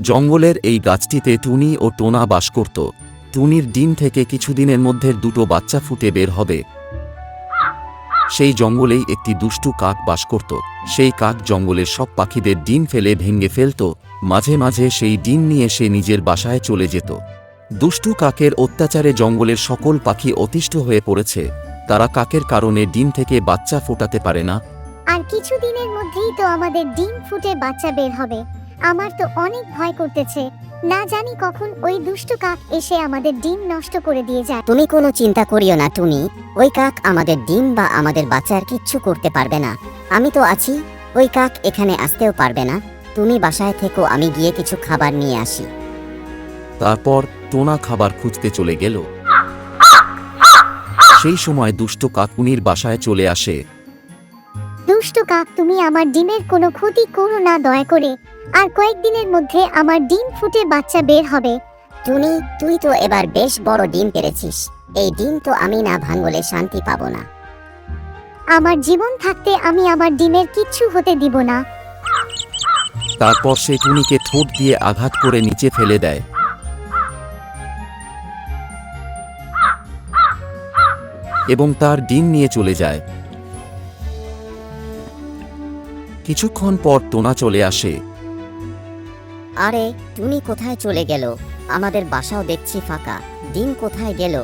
জঙ্গলের এই গাছটিতে টুনি ও টোনা বাস করত। টুনির ডিম থেকে কিছুদিনের মধ্যে দুটো বাচ্চা ফুটে বের হবে। সেই জঙ্গলেই একটি দুষ্টু কাক বাস করত। সেই কাক জঙ্গলের সব পাখিদের ডিম ফেলে ভেঙে ফেলত। মাঝে মাঝে সেই ডিম নিয়ে সে নিজের বাসায় চলে যেত। দুষ্টু কাকের অত্যাচারে জঙ্গলের সকল পাখি অতিষ্ঠ হয়ে পড়েছে। তারা কাকের কারণে ডিম থেকে বাচ্চা ফোটাতে পারে না। আর কিছুদিনের মধ্যেই তো আমাদের ডিম ফুটে বাচ্চা বের হবে। আমার তো অনেক ভয় করতেছে, না জানি কখন ওই দুষ্টু কাক এসে আমাদের ডিম নষ্ট করে দিয়ে যায়। তুমি কোনো চিন্তা করিও না টুনি, ওই কাক আমাদের ডিম বা আমাদের বাচ্চার কিচ্ছু করতে পারবে না। আমি তো আছি, ওই কাক এখানে আসতেও পারবে না। তুমি বাসায় থেকো, আমি গিয়ে কিছু খাবার নিয়ে আসি। তারপর টোনা খাবার খুঁজতে চলে গেল। সেই সময় দুষ্ট কাক টুনির বাসায় চলে আসে। দুষ্টু কাক, তুমি আমার ডিমের কোনো ক্ষতি করো না দয়া করে। আর কয়েকদিনের মধ্যে আমার ডিম ফুটে বাচ্চা বের হবে। টুনি, তুই তো এবার বেশ বড় ডিম পেরেছিস। এই ডিম তো আমি না ভাঙলে শান্তি পাবো না। আমার জীবন থাকতে আমি আমার ডিমের কিচ্ছু হতে দিব না। তারপর সে টুনিকে ঠোঁট দিয়ে আঘাত করে নিচে ফেলে দেয়। এবং তার ডিম নিয়ে চলে যায়। কিছুক্ষণ পর টোনা চলে আসে। আরে টুনি কোথায় চলে গেল? আমাদের বাসাও দেখছি ফাঁকা, ডিম কোথায় গেল?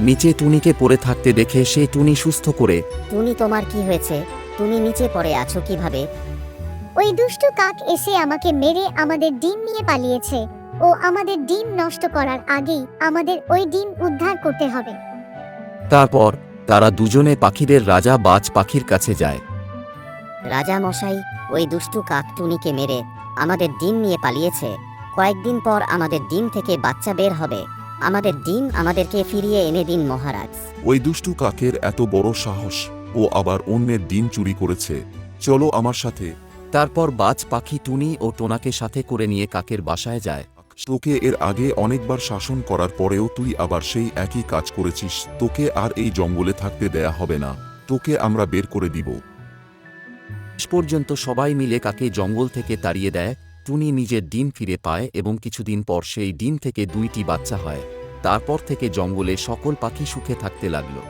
নিচে টুনিকে পড়ে থাকতে দেখে সে টুনি সুস্থ করে। টুনি, তোমার কি হয়েছে? তুমি নিচে পড়ে আছো কিভাবে? ওই দুষ্টু কাক এসে আমাকে মেরে আমাদের ডিম নিয়ে পালিয়েছে। ও আমাদের ডিম নষ্ট করার আগেই আমাদের ওই ডিম উদ্ধার করতে হবে। তারপর তারা দুজনে পাখিদের রাজা বাজ পাখির কাছে যায়। রাজা মশাই, ওই দুষ্টু কাক টুনিকে মেরে আমাদের ডিম নিয়ে পালিয়েছে। কয়েকদিন পর আমাদের ডিম থেকে বাচ্চা বের হবে। আমাদের ডিম আমাদেরকে ফিরিয়ে এনে দিন মহারাজ। ওই দুষ্টু কাকের এত বড় সাহস, ও আবার অন্যের ডিম চুরি করেছে। চলো আমার সাথে। তারপর বাজ পাখি টুনি ও টোনাকে সাথে করে নিয়ে কাকের বাসায় যায়। তোকে এর আগে অনেকবার শাসন করার পরেও তুই আবার সেই একই কাজ করেছিস। তোকে আর এই জঙ্গলে থাকতে দেয়া হবে না। তোকে আমরা বের করে দিব। শেষ পর্যন্ত সবাই মিলে কাকে জঙ্গল থেকে তাড়িয়ে দেয়। টুনি নিজের ডিম ফিরে পায় এবং কিছুদিন পর সেই ডিম থেকে 2টি বাচ্চা হয়। তারপর থেকে জঙ্গলে সকল পাখি সুখে থাকতে লাগলো।